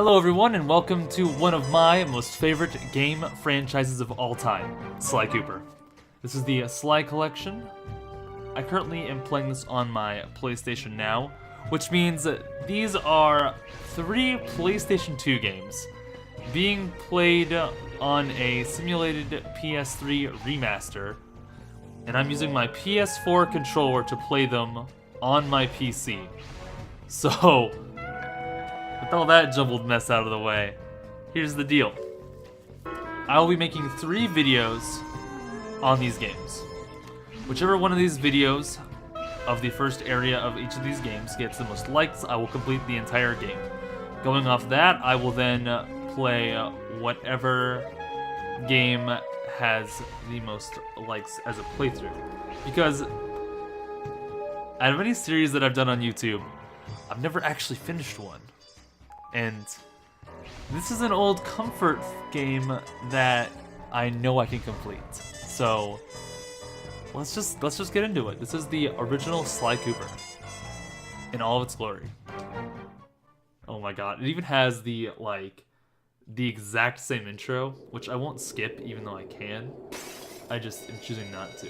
Hello everyone and welcome to one of my most favorite game franchises of all time, Sly Cooper. This is the Sly Collection. I currently am playing this on my PlayStation Now, which means that these are 3 PlayStation 2 games being played on a simulated PS3 remaster, and I'm using my PS4 controller to play them on my PC. So, with all that jumbled mess out of the way, here's the deal. I will be making 3 videos on these games. Whichever one of these videos of the first area of each of these games gets the most likes, I will complete the entire game. Going off that, I will then play whatever game has the most likes as a playthrough. Because out of any series that I've done on YouTube, I've never actually finished one. And this is an old comfort game that I know I can complete. So let's just get into it. This is the original Sly Cooper in all of its glory. Oh my god, it even has the exact same intro, which I won't skip even though I can. I just am choosing not to.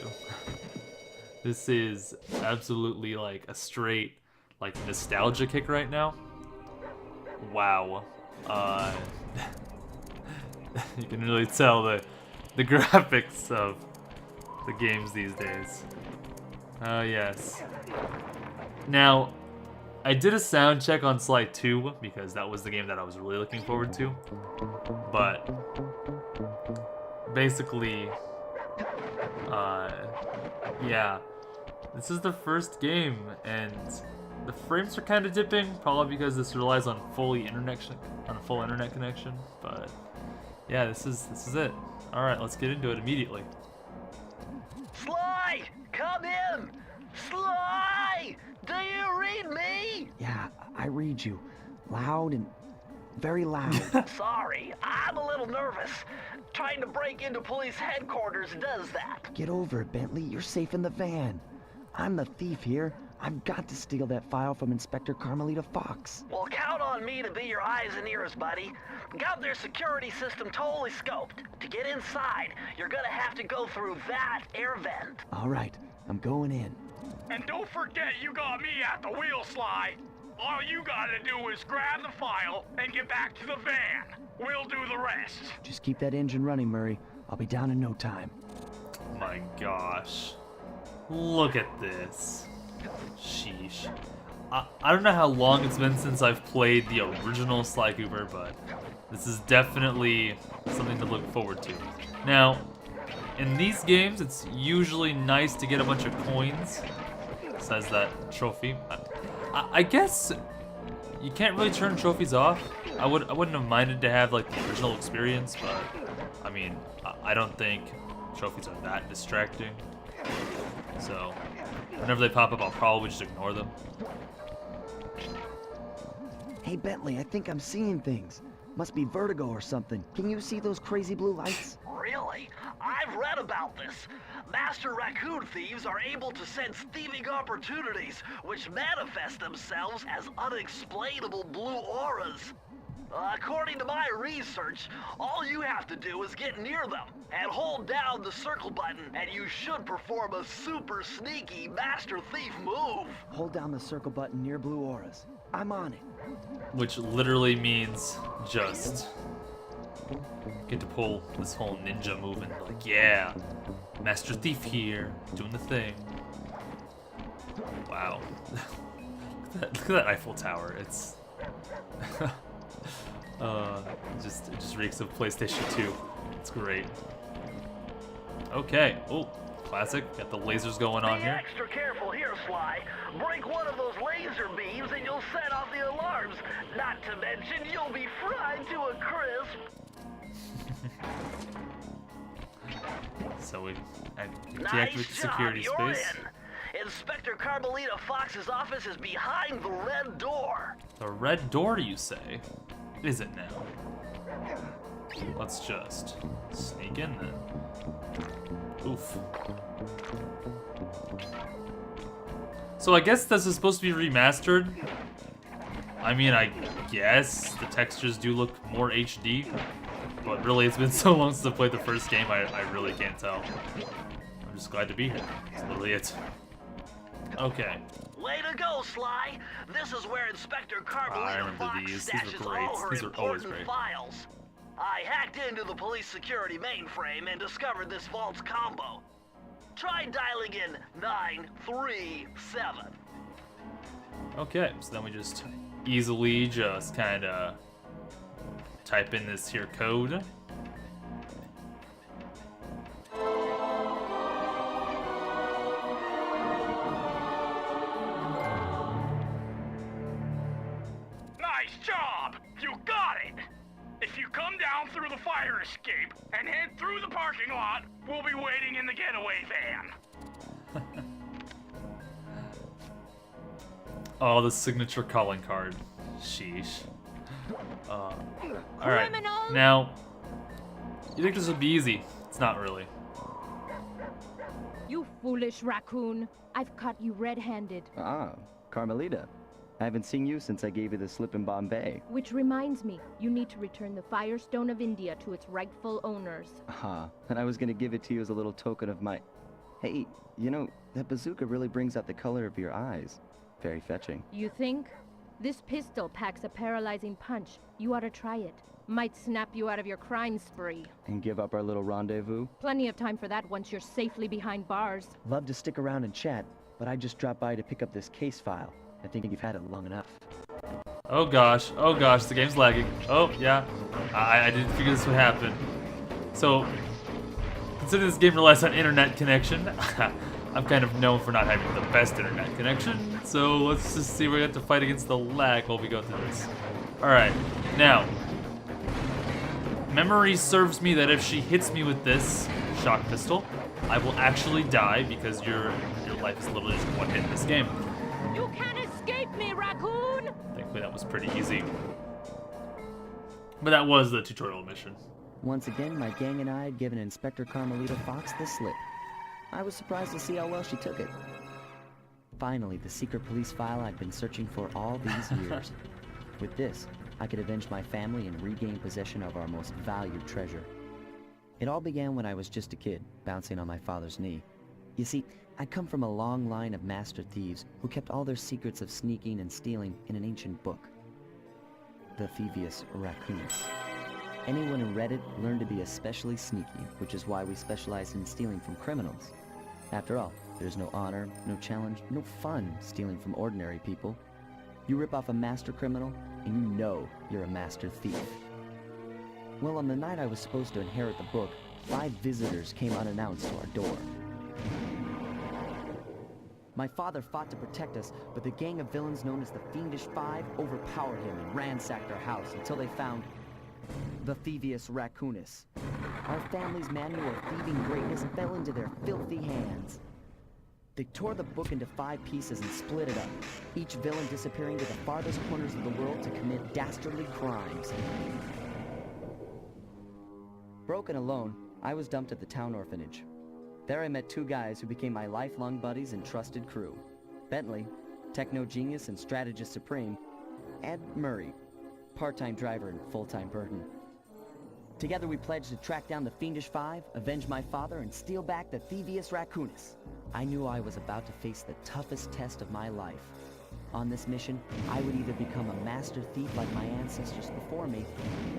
This is absolutely like a straight nostalgia kick right now. Wow. You can really tell the graphics of the games these days. Oh yes. Now, I did a sound check on Sly 2 because that was the game that I was really looking forward to. But basically, yeah, this is the first game, and the frames are kind of dipping, probably because this relies on a full internet connection. But yeah, this is it. All right, let's get into it immediately. Sly, come in. Sly, do you read me? Yeah, I read you. Loud and very loud. Sorry, I'm a little nervous. Trying to break into police headquarters does that. Get over it, Bentley. You're safe in the van. I'm the thief here. I've got to steal that file from Inspector Carmelita Fox. Well, count on me to be your eyes and ears, buddy. Got their security system totally scoped. To get inside, you're gonna have to go through that air vent. All right, I'm going in. And don't forget you got me at the wheel, Sly. All you gotta do is grab the file and get back to the van. We'll do the rest. Just keep that engine running, Murray. I'll be down in no time. Oh my gosh. Look at this. Sheesh. I don't know how long it's been since I've played the original Sly Cooper, but this is definitely something to look forward to. Now, in these games, it's usually nice to get a bunch of coins. Says that trophy. I guess you can't really turn trophies off. I wouldn't have minded to have like the original experience, but I mean, I don't think trophies are that distracting. So whenever they pop up, I'll probably just ignore them. Hey, Bentley, I think I'm seeing things. Must be vertigo or something. Can you see those crazy blue lights? Really? I've read about this. Master raccoon thieves are able to sense thieving opportunities, which manifest themselves as unexplainable blue auras. According to my research, all you have to do is get near them and hold down the circle button, and you should perform a super sneaky Master Thief move. Hold down the circle button near blue auras. I'm on it. Which literally means just get to pull this whole ninja move and like, yeah, Master Thief here, doing the thing. Wow. Look at that Eiffel Tower. It's it just reeks of PlayStation 2. It's great. Okay. Oh, classic. Got the lasers going on Be here. extra careful here, Sly. Break one of those laser beams and you'll set off the alarms. Not to mention, you'll be fried to a crisp. So we Nice deactivate the job, security you're space. in. Inspector Carmelita Fox's office is behind the red door. The red door, you say? Is it now? Let's just sneak in then. Oof. So I guess this is supposed to be remastered. I mean, I guess the textures do look more HD, but really it's been so long since I played the first game, I really can't tell. I'm just glad to be here. That's literally it. Okay. Way to go, Sly! This is where Inspector I Carmelita remember Fox these. These stashes were great. all her These were always important great. files. I hacked into the police security mainframe and discovered this vault's combo. Try dialing in 937. Okay, so then we just easily just kind of type in this here code. Nice job! You got it! If you come down through the fire escape and head through the parking lot, we'll be waiting in the getaway van. Oh, the signature calling card. Sheesh. Alright, now, you think this would be easy? It's not really. You foolish raccoon. I've caught you red-handed. Ah, Carmelita. I haven't seen you since I gave you the slip in Bombay. Which reminds me, you need to return the Firestone of India to its rightful owners. And I was gonna give it to you as a little token of my... Hey, you know, that bazooka really brings out the color of your eyes. Very fetching. You think? This pistol packs a paralyzing punch. You ought to try it. Might snap you out of your crime spree. And give up our little rendezvous? Plenty of time for that once you're safely behind bars. Love to stick around and chat, but I just dropped by to pick up this case file. I think you've had it long enough. Oh gosh, the game's lagging. Oh, yeah, I didn't figure this would happen. So, consider this game relies on internet connection. I'm kind of known for not having the best internet connection, so let's just see if we have to fight against the lag while we go through this. Alright, now, memory serves me that if she hits me with this shock pistol, I will actually die because your life is literally just one hit in this game. You can't escape me, raccoon! Thankfully that was pretty easy. But that was the tutorial mission. Once again, my gang and I had given Inspector Carmelita Fox the slip. I was surprised to see how well she took it. Finally, the secret police file I'd been searching for all these years. With this, I could avenge my family and regain possession of our most valued treasure. It all began when I was just a kid, bouncing on my father's knee. You see, I come from a long line of master thieves who kept all their secrets of sneaking and stealing in an ancient book. The Thievius Raccoonus. Anyone who read it learned to be especially sneaky, which is why we specialize in stealing from criminals. After all, there's no honor, no challenge, no fun stealing from ordinary people. You rip off a master criminal, and you know you're a master thief. Well, on the night I was supposed to inherit the book, 5 visitors came unannounced to our door. My father fought to protect us, but the gang of villains known as the Fiendish Five overpowered him and ransacked our house until they found the Thievius Raccoonus. Our family's manual of thieving greatness fell into their filthy hands. They tore the book into 5 pieces and split it up, each villain disappearing to the farthest corners of the world to commit dastardly crimes. Broken alone, I was dumped at the town orphanage. There I met 2 guys who became my lifelong buddies and trusted crew. Bentley, techno genius and strategist supreme, and Murray, part-time driver and full-time burden. Together we pledged to track down the Fiendish Five, avenge my father, and steal back the Thievius Raccoonus. I knew I was about to face the toughest test of my life. On this mission, I would either become a master thief like my ancestors before me,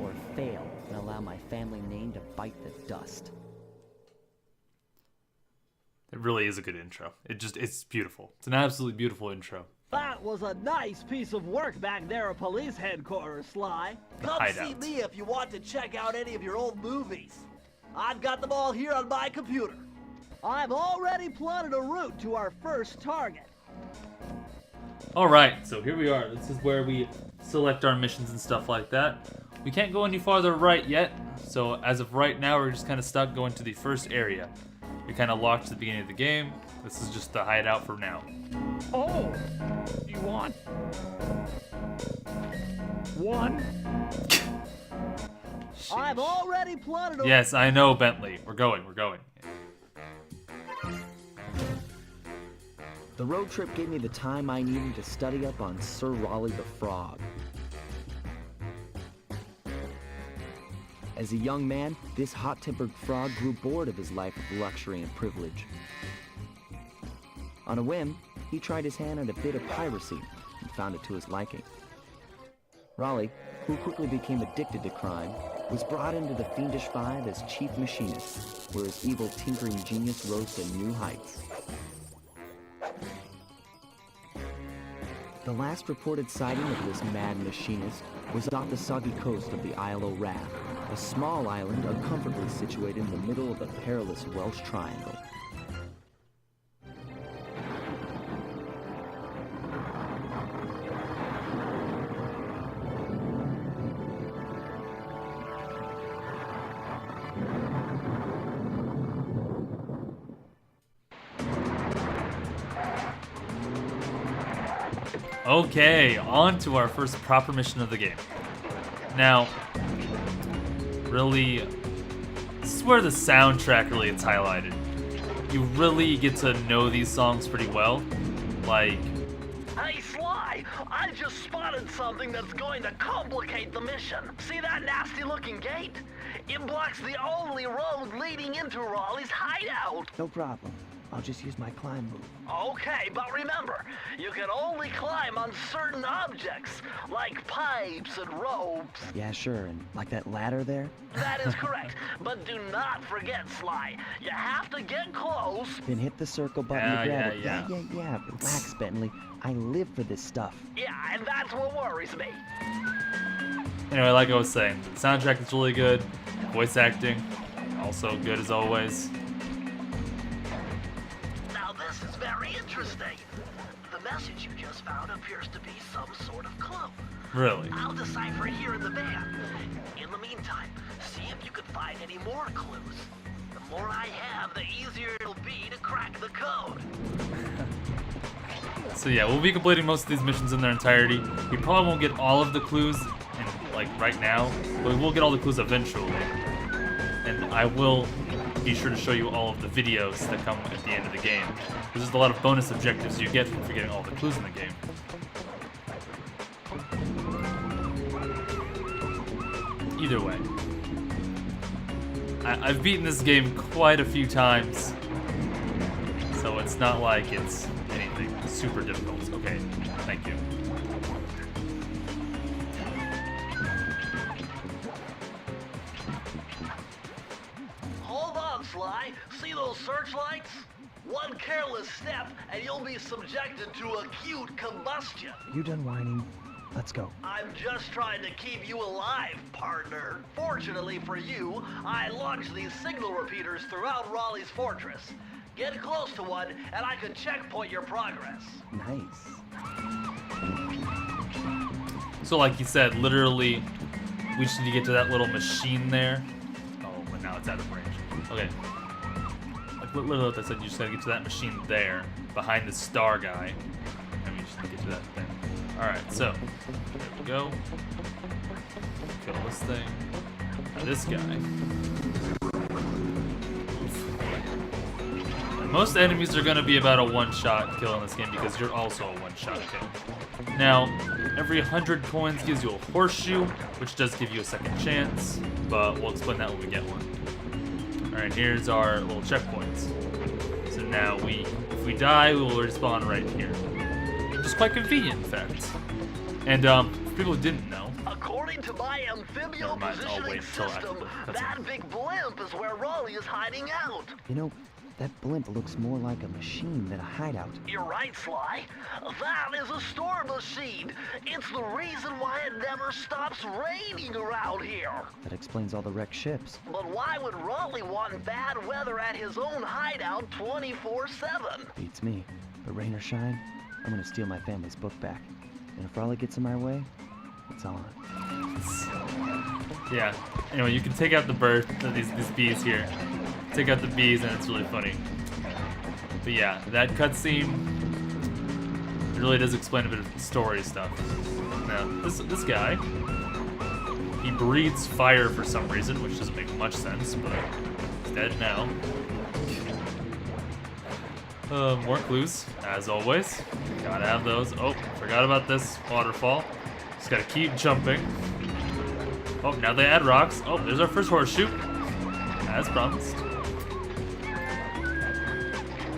or fail and allow my family name to bite the dust. It really is a good intro. It's beautiful. It's an absolutely beautiful intro. That was a nice piece of work back there at police headquarters, Sly. Come see hideout. me if you want to check out any of your old movies. I've got them all here on my computer. I've already plotted a route to our first target. Alright, so here we are. This is where we select our missions and stuff like that. We can't go any farther right yet, so as of right now, we're just kind of stuck going to the first area. You're kind of locked to the beginning of the game. This is just the hideout for now. Oh, you want one? I've already plotted a... Yes, I know, Bentley. We're going. The road trip gave me the time I needed to study up on Sir Raleigh the Frog. As a young man, this hot-tempered frog grew bored of his life of luxury and privilege. On a whim, he tried his hand at a bit of piracy and found it to his liking. Raleigh, who quickly became addicted to crime, was brought into the Fiendish Five as chief machinist, where his evil tinkering genius rose to new heights. The last reported sighting of this mad machinist was off the soggy coast of the Isle o' Wrath, a small island uncomfortably situated in the middle of the perilous Welsh Triangle. Okay, on to our first proper mission of the game. Now, really, this is where the soundtrack really gets highlighted. You really get to know these songs pretty well. Like, Hey, Sly, I just spotted something that's going to complicate the mission. See that nasty-looking gate? It blocks the only road leading into Raleigh's hideout. No problem. I'll just use my climb move. Okay, but remember, you can only climb on certain objects, like pipes and ropes. Yeah, sure, and like that ladder there? That is correct, but do not forget, Sly. You have to get close. Then hit the circle button to grab it. yeah. Yeah. Relax, Bentley. I live for this stuff. Yeah, and that's what worries me. anyway, like I was saying, the soundtrack is really good. Voice acting, also good as always. Now this is very interesting. The message you just found appears to be some sort of clue. Really? I'll decipher it here in the van. In the meantime, see if you can find any more clues. The more I have, the easier it'll be to crack the code. So yeah, we'll be completing most of these missions in their entirety. We probably won't get all of the clues like right now, but we will get all the clues eventually. And I will be sure to show you all of the videos that come at the end of the game. There's a lot of bonus objectives you get from getting all the clues in the game. Either way, I've beaten this game quite a few times, so it's not like it's anything super difficult. Okay, thank you. Hold on, Sly. See those searchlights? One careless step and you'll be subjected to acute combustion. You done whining? Let's go. I'm just trying to keep you alive, partner. Fortunately for you, I launched these signal repeaters throughout Raleigh's fortress. Get close to one, and I can checkpoint your progress. Nice. So like you said, literally, we just need to get to that little machine there. Oh, but now it's out of range. Okay. Like literally what I said, you just gotta get to that machine there, behind the star guy. And we just need to get to that thing. Alright, so, there we go. Kill this thing. Now this guy. And most enemies are gonna be about a one-shot kill in this game because you're also a one-shot kill. Now, every 100 coins gives you a horseshoe, which does give you a second chance, but we'll explain that when we get one. Alright, here's our little checkpoints. So now if we die, we will respawn right here. Which is quite convenient, in fact. And for people who didn't know, According to my amphibio Never mind, I'll positioning wait till system, after that big blimp is where Raleigh is hiding out. You know, that blimp looks more like a machine than a hideout. You're right, Sly. That is a storm machine. It's the reason why it never stops raining around here. That explains all the wrecked ships. But why would Raleigh want bad weather at his own hideout 24/7? Beats me. But rain or shine, I'm gonna steal my family's book back. And if Raleigh gets in my way, it's on. yeah. Anyway, you can take out the bird, these bees here. Take out the bees, and it's really funny. But yeah, that cutscene really does explain a bit of story stuff. Now, this guy, he breathes fire for some reason, which doesn't make much sense, but he's dead now. More clues, as always. Gotta have those. Oh, forgot about this waterfall. Just gotta keep jumping. Oh, now they add rocks. Oh, there's our first horseshoe. As promised.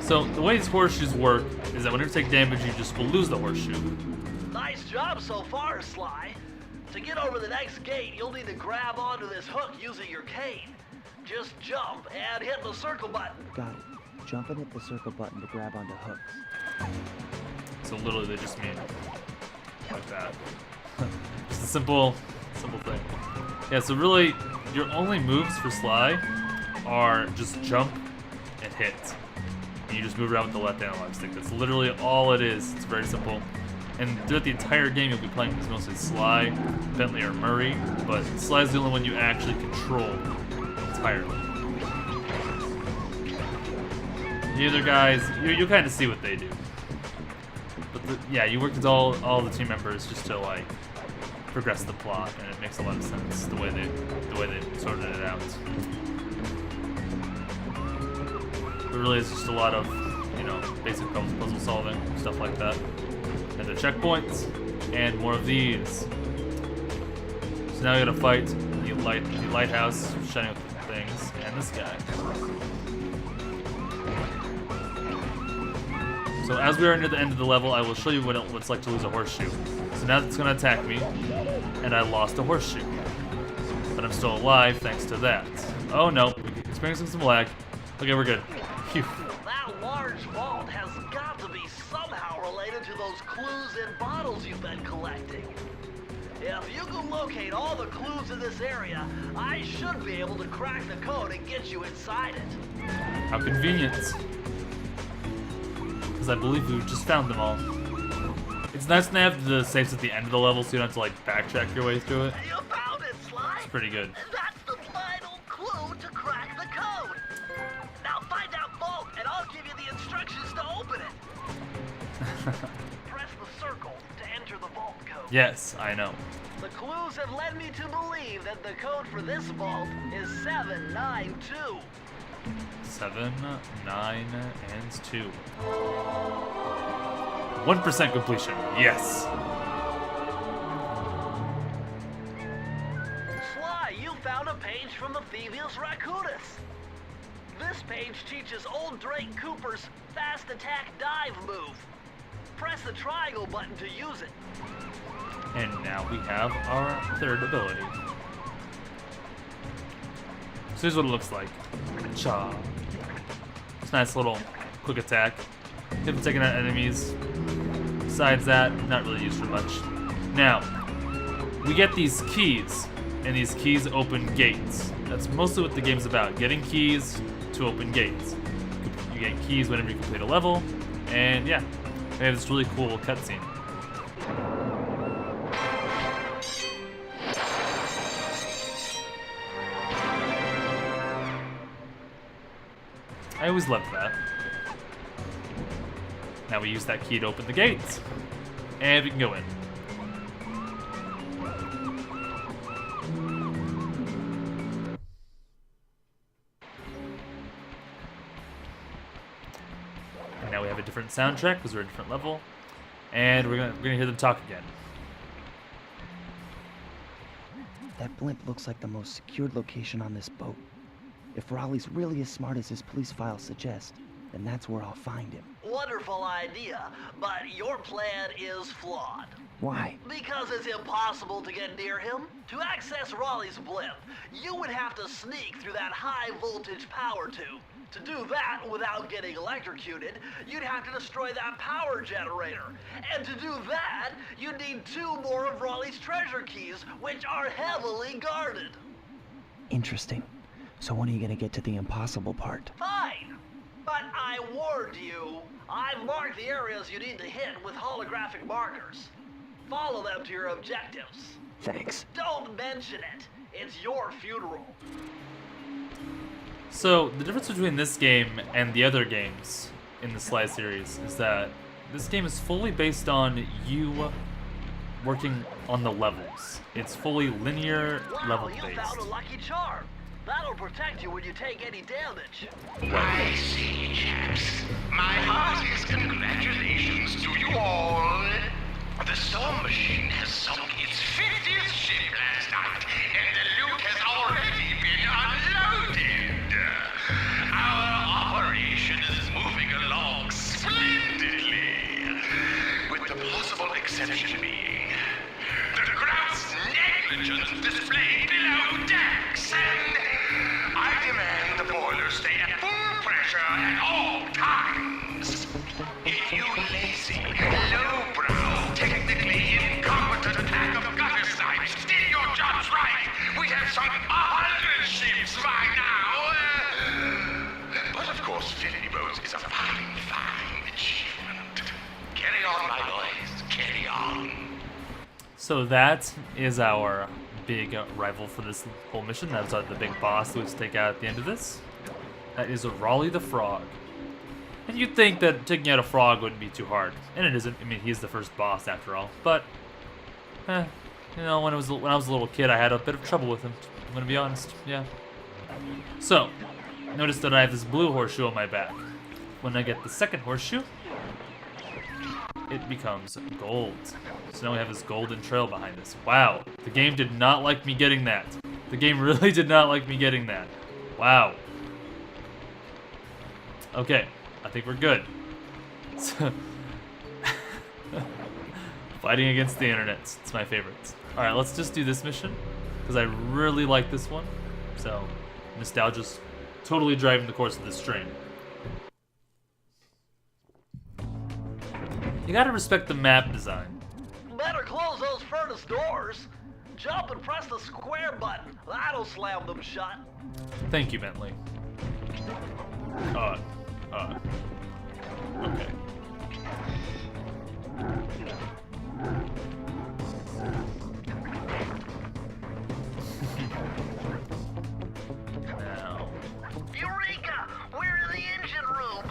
So, the way these horseshoes work is that whenever you take damage, you just will lose the horseshoe. Nice job so far, Sly. To get over the next gate, you'll need to grab onto this hook using your cane. Just jump and hit the circle button. Got it. Jump and hit the circle button to grab onto hooks. So literally they just mean like that. Just a simple thing. Yeah, so really your only moves for Sly are just jump and hit. And you just move around with the left analog stick. That's literally all it is. It's very simple. And throughout the entire game you'll be playing as mostly Sly, Bentley, or Murray, but Sly's the only one you actually control entirely. The other guys, you kind of see what they do. But yeah, you work with all the team members just to like progress the plot, and it makes a lot of sense the way they sorted it out. But really, it's just a lot of basic puzzle solving, stuff like that. And the checkpoints, and more of these. So now we gotta fight the lighthouse, shining up things, and this guy. So as we are near the end of the level, I will show you what it's like to lose a horseshoe. So now it's gonna attack me, and I lost a horseshoe. But I'm still alive thanks to that. Oh no, we're experiencing some lag. Okay, we're good. Phew. That large vault has got to be somehow related to those clues in bottles you've been collecting. If you can locate all the clues in this area, I should be able to crack the code and get you inside it. How convenient. Because I believe we just found them all. It's nice to have the safes at the end of the level so you don't have to like backtrack your way through it. You found it, Sly. It's pretty good. That's the final clue to crack the code. Now find that vault and I'll give you the instructions to open it. Press the circle to enter the vault code. Yes, I know. The clues have led me to believe that the code for this vault is 792. 7, 9, and 2. 1% completion. Yes. Sly, you found a page from the Thievius Raccoonus. This page teaches old Drake Cooper's fast attack dive move. Press the triangle button to use it. And now we have our third ability. So here's what it looks like. Cha. It's a nice little quick attack. Good for taking out enemies. Besides that, not really used for much. Now, we get these keys, and these keys open gates. That's mostly what the game's about, getting keys to open gates. You get keys whenever you complete a level, and yeah, we have this really cool cutscene. I always loved that. Now we use that key to open the gates. And we can go in. And now we have a different soundtrack because we're a different level. And we're gonna hear them talk again. That blimp looks like the most secured location on this boat. If Raleigh's really as smart as his police files suggest, then that's where I'll find him. Wonderful idea, but your plan is flawed. Why? Because it's impossible to get near him. To access Raleigh's blimp, you would have to sneak through that high voltage power tube. To do that without getting electrocuted, you'd have to destroy that power generator. And to do that, you'd need 2 more of Raleigh's treasure keys, which are heavily guarded. Interesting. So when are you gonna get to the impossible part? Fine, but I warned you. I've marked the areas you need to hit with holographic markers. Follow them to your objectives. Thanks. Don't mention it. It's your funeral. So, the difference between this game and the other games in the Sly series is that this game is fully based on you working on the levels. It's fully linear, Wow, level-based. you found a lucky charm. That'll protect you when you take any damage. I see, chaps. My heartiest congratulations to you all. The Storm Machine has sunk its 50th ship last night, and exception being the gross negligence displayed below decks, and I demand the boilers stay at full pressure at all times. If you lazy, lowbrow, technically incompetent pack of gutter snipes did your jobs right, we'd have sunk 100 ships by now. But of course, filling boats is a fine, fine achievement. Carry on, my boys, carry on. So that is our big rival for this whole mission. That's the big boss we have to take out at the end of this. That is Raleigh the Frog. And you'd think that taking out a frog wouldn't be too hard, and it isn't. I mean, he's the first boss after all. But, you know, when I was a little kid, I had a bit of trouble with him. I'm gonna be honest. Yeah. So, notice that I have this blue horseshoe on my back. When I get the second horseshoe, it becomes gold. So now we have this golden trail behind us. Wow, the game did not like me getting that. The game really did not like me getting that. Wow. Okay, I think we're good. Fighting against the internet, it's my favorite. All right, let's just do this mission, because I really like this one. So, nostalgia's totally driving the course of this train. You gotta respect the map design. Better close those furnace doors. Jump and press the square button. That'll slam them shut. Thank you, Bentley. Okay. Now. Eureka! We're in the engine room.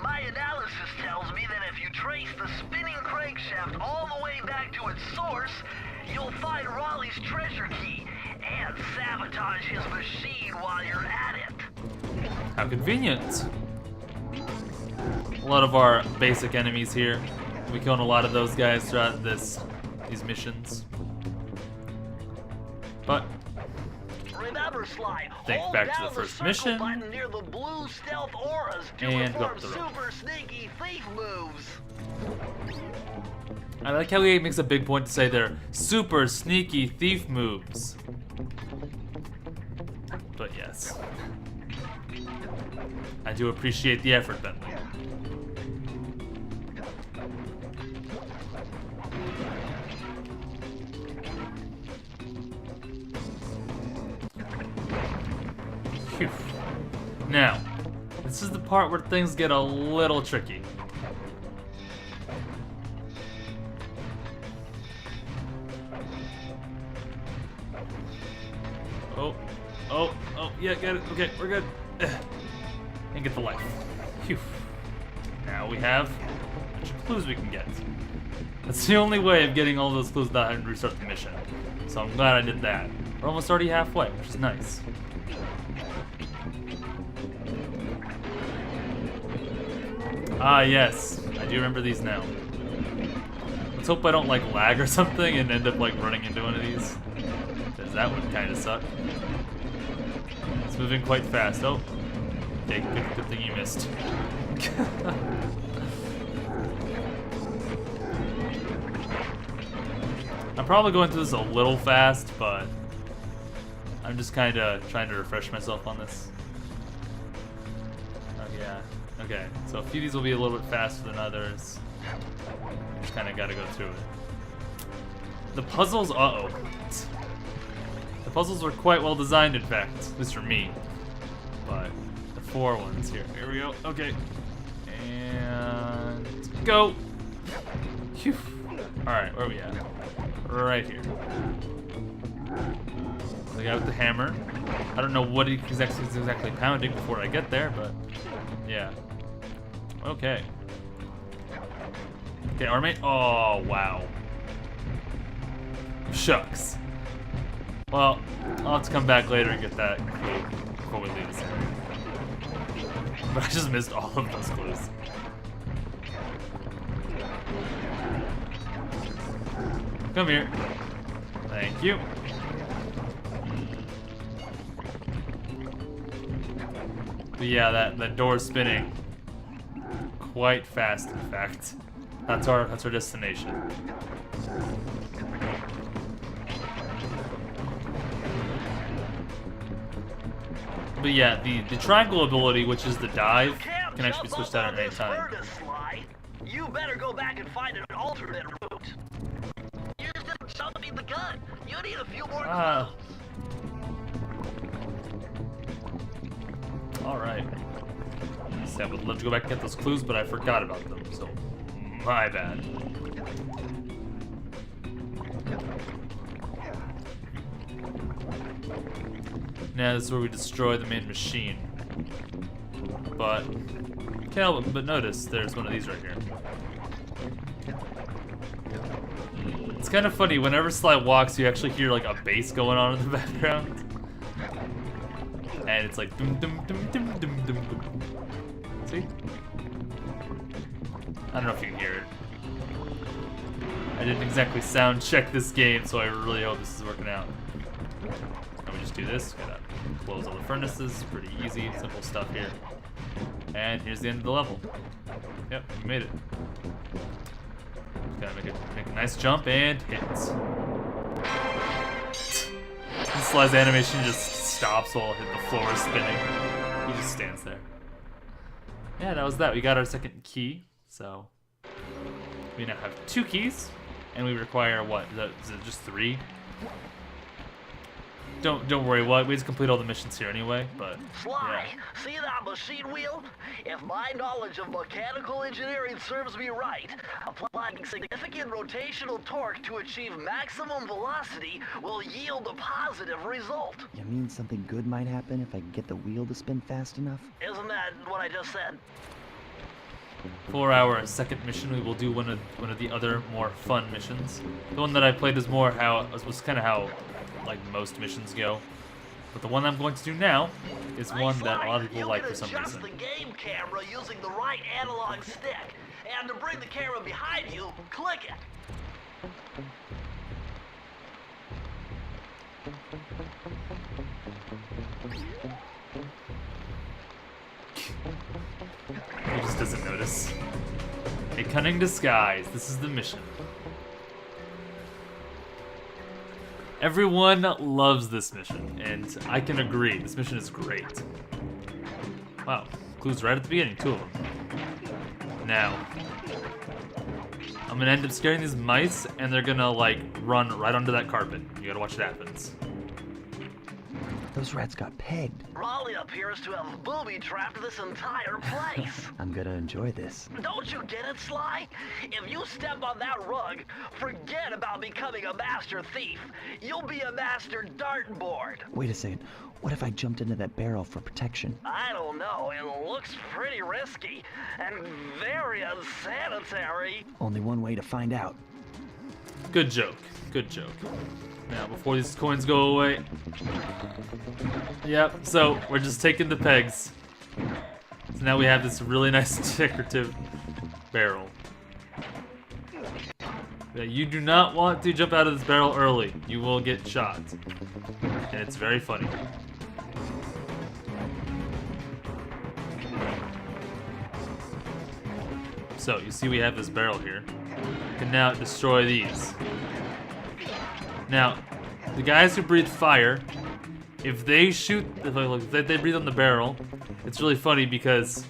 My analysis tells me that if you trace the spinning crankshaft all the way back to its source, you'll find Raleigh's treasure key and sabotage his machine while you're at it. How convenient. A lot of our basic enemies here. We killed a lot of those guys throughout these missions. But Remember, Sly, think hold back to down the first circle mission. button near the blue stealth auras to And go perform up the road. super sneaky thief moves. I like how he makes a big point to say they're super sneaky thief moves. But yes. I do appreciate the effort, Bentley. Phew. Now, this is the part where things get a little tricky. Oh, yeah, got it. Okay, we're good. And get the life. Phew. Now we have a bunch of clues we can get. That's the only way of getting all those clues without having to restart the mission. So I'm glad I did that. We're almost already halfway, which is nice. Ah, yes. I do remember these now. Let's hope I don't, like, lag or something and end up, like, running into one of these. Because that would kind of suck. It's moving quite fast. Oh. Okay, good thing you missed. I'm probably going through this a little fast, but I'm just kind of trying to refresh myself on this. Oh, yeah. Okay, so a few of these will be a little bit faster than others. Just kind of got to go through it. The puzzles, uh-oh. The puzzles were quite well designed, in fact, at least for me. But the 4 ones here. Here we go. Okay. And go. Phew. All right, where are we at? Right here. The guy with the hammer. I don't know what he's exactly pounding before I get there, but yeah. Okay. Okay, our mate. Oh, wow. Shucks. Well, I'll have to come back later and get that clue before we leave this area. But I just missed all of those clues. Come here. Thank you. But yeah, that door's spinning quite fast, in fact. That's our destination. But yeah, the triangle ability, which is the dive, can actually be switched out at any time. You better go back and find an alternate route. You just didn't show me the gun. You need a few more clues. Alright. I would love to go back and get those clues, but I forgot about them, so my bad. Now this is where we destroy the main machine. But can't help but notice there's one of these right here. It's kind of funny, whenever Sly walks, you actually hear like a bass going on in the background. And it's like dum dum dum dum dum dum dum. See? I don't know if you can hear it. I didn't exactly sound check this game, so I really hope this is working out. And we just do this, gotta close all the furnaces, pretty easy, simple stuff here. And here's the end of the level. Yep, we made it. Gotta make a nice jump and hit. And Sly's animation just stops while the floor is spinning. He just stands there. Yeah, that was that. We got our second key, so we now have 2 keys, and we require what? Is it just 3? Don't worry, we just complete all the missions here anyway, but Sly, yeah. see that machine wheel? If my knowledge of mechanical engineering serves me right, applying significant rotational torque to achieve maximum velocity will yield a positive result. You mean something good might happen if I can get the wheel to spin fast enough? Isn't that what I just said? For our second mission, we will do one of the other more fun missions. The one that I played was kind of how like most missions go. But the one I'm going to do now is one that a lot of people like for some reason. You can adjust the game camera using the right analog stick. And to bring the camera behind you, click it. He just doesn't notice. A cunning disguise. This is the mission. Everyone loves this mission, and I can agree. This mission is great. Wow, clues right at the beginning, 2 of them. Now, I'm gonna end up scaring these mice, and they're gonna like run right onto that carpet. You gotta watch what happens. Those rats got pegged. Raleigh appears to have booby-trapped this entire place. I'm gonna enjoy this. Don't you get it, Sly? If you step on that rug, forget about becoming a master thief. You'll be a master dartboard. Wait a second. What if I jumped into that barrel for protection? I don't know. It looks pretty risky and very unsanitary. Only one way to find out. Good joke. Good joke. Now, before these coins go away. Yep, so we're just taking the pegs. So now we have this really nice decorative barrel. Yeah, you do not want to jump out of this barrel early. You will get shot. And it's very funny. So, you see we have this barrel here. We can now destroy these. Now, the guys who breathe fire, if they breathe on the barrel, it's really funny because,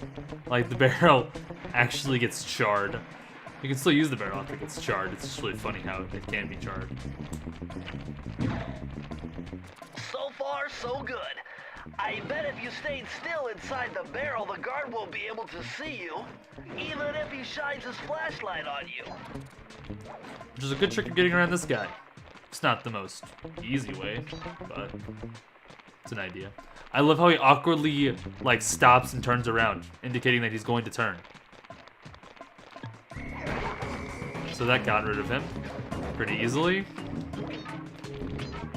like, the barrel actually gets charred. You can still use the barrel if it gets charred. It's just really funny how it can be charred. So far, so good. I bet if you stayed still inside the barrel, the guard won't be able to see you, even if he shines his flashlight on you. Which is a good trick of getting around this guy. It's not the most easy way, but it's an idea. I love how he awkwardly, like, stops and turns around, indicating that he's going to turn. So that got rid of him pretty easily.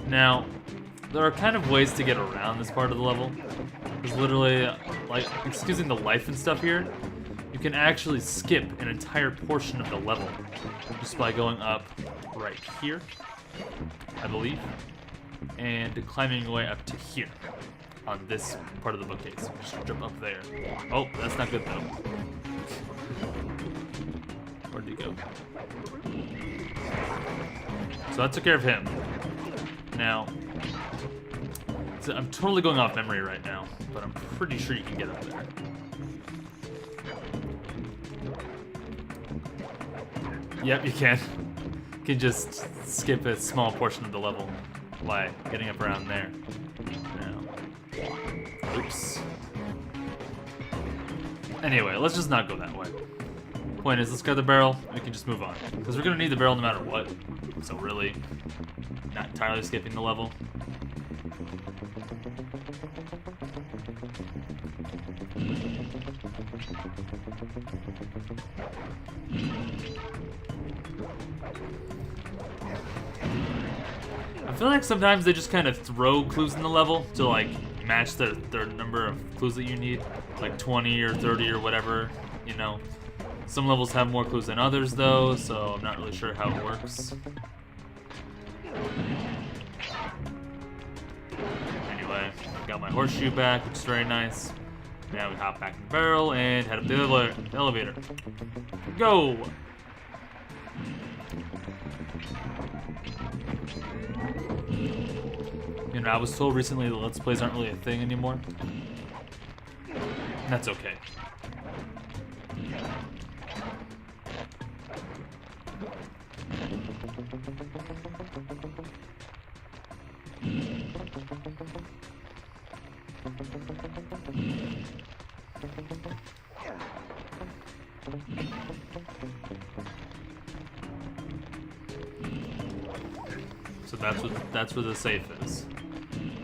Now, there are kind of ways to get around this part of the level. There's literally, like, excusing the life and stuff here, you can actually skip an entire portion of the level just by going up right here, I believe, and climbing your way up to here on this part of the bookcase. Just jump up there. Oh, that's not good though. Where'd he you go. So that took care of him. Now, so I'm totally going off memory right now, but I'm pretty sure you can get up there. Yep, you can. You can just skip a small portion of the level by getting up around there. Now, oops. Anyway, let's just not go that way. Point is, let's grab the barrel, and we can just move on. Because we're gonna need the barrel no matter what. So really, not entirely skipping the level. I feel like sometimes they just kind of throw clues in the level to like match the number of clues that you need, like 20 or 30 or whatever, you know. Some levels have more clues than others though, so I'm not really sure how it works. Anyway, got my horseshoe back, which is very nice. Now we hop back in the barrel and head up the elevator. Go! You know, I was told recently that Let's Plays aren't really a thing anymore. That's okay. So that's where the safe is.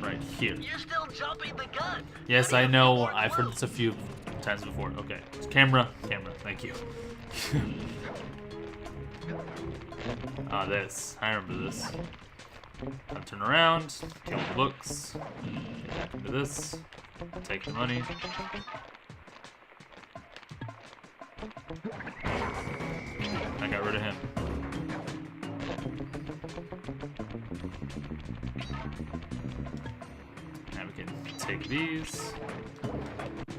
Right here. You're still jumping the gun. Yes, I know. I've heard this a few times before. Okay. Camera. Thank you. This. I remember this. I'll turn around, kill the books, get back into this, take the money. I got rid of him. Now we can take these,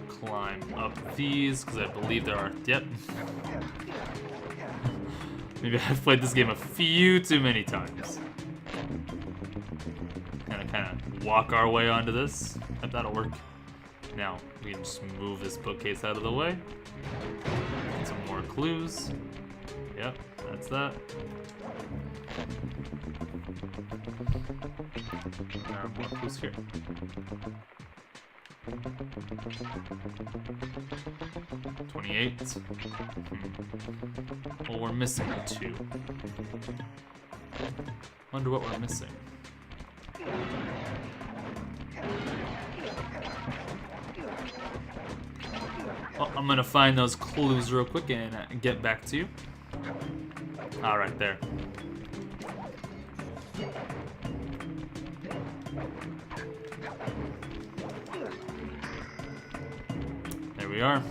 climb up these, because I believe there are, yep. Maybe I've played this game a few too many times. Kind of walk our way onto this. If that'll work. Now, we can just move this bookcase out of the way. Get some more clues. Yep, that's that. There are more clues here. $28. Well, we're missing 2. Wonder what we're missing. Well, I'm gonna find those clues real quick and get back to you. All right, there. There we are.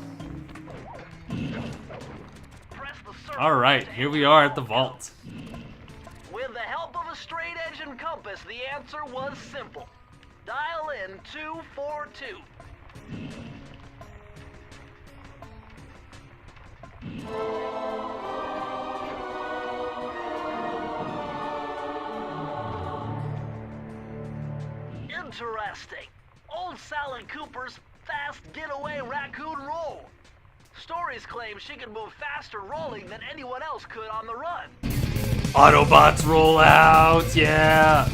All right, here we are at the vault. With the help of a straight-edge and compass, the answer was simple. Dial in 242. Interesting. Old Sly Cooper's fast getaway raccoon roll. Stories claim she can move faster rolling than anyone else could on the run. Autobots roll out, yeah.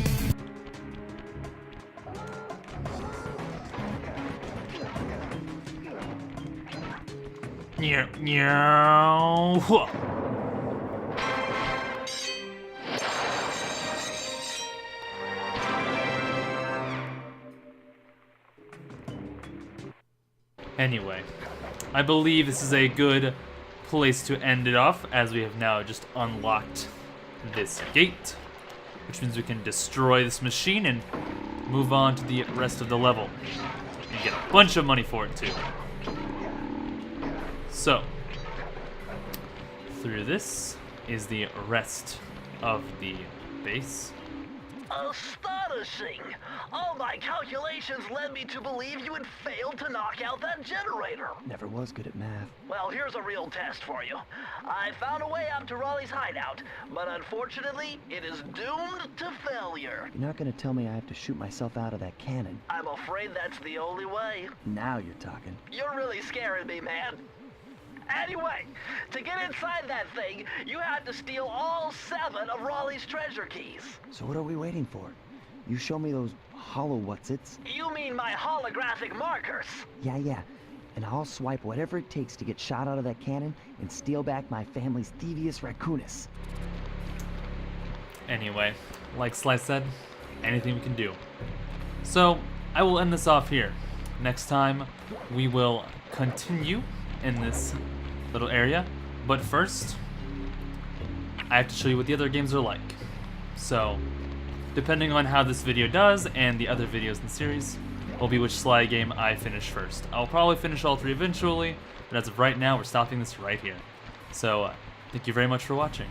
Anyway, I believe this is a good place to end it off, as we have now just unlocked this gate, which means we can destroy this machine and move on to the rest of the level and get a bunch of money for it too. So, through this is the rest of the base. A stud astonishing! All my calculations led me to believe you had failed to knock out that generator. Never was good at math. Well, here's a real test for you. I found a way up to Raleigh's hideout, but unfortunately, it is doomed to failure. You're not gonna tell me I have to shoot myself out of that cannon. I'm afraid that's the only way. Now you're talking. You're really scaring me, man. Anyway, to get inside that thing, you had to steal all 7 of Raleigh's treasure keys. So what are we waiting for? You show me those hollow whatsits. You mean my holographic markers? Yeah. And I'll swipe whatever it takes to get shot out of that cannon and steal back my family's thievius raccoonus. Anyway, like Sly said, anything we can do. So, I will end this off here. Next time, we will continue in this little area, but first, I have to show you what the other games are like. So, depending on how this video does and the other videos in the series, will be which Sly game I finish first. I'll probably finish all 3 eventually, but as of right now, we're stopping this right here. So, thank you very much for watching,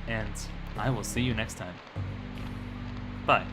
and I will see you next time. Bye.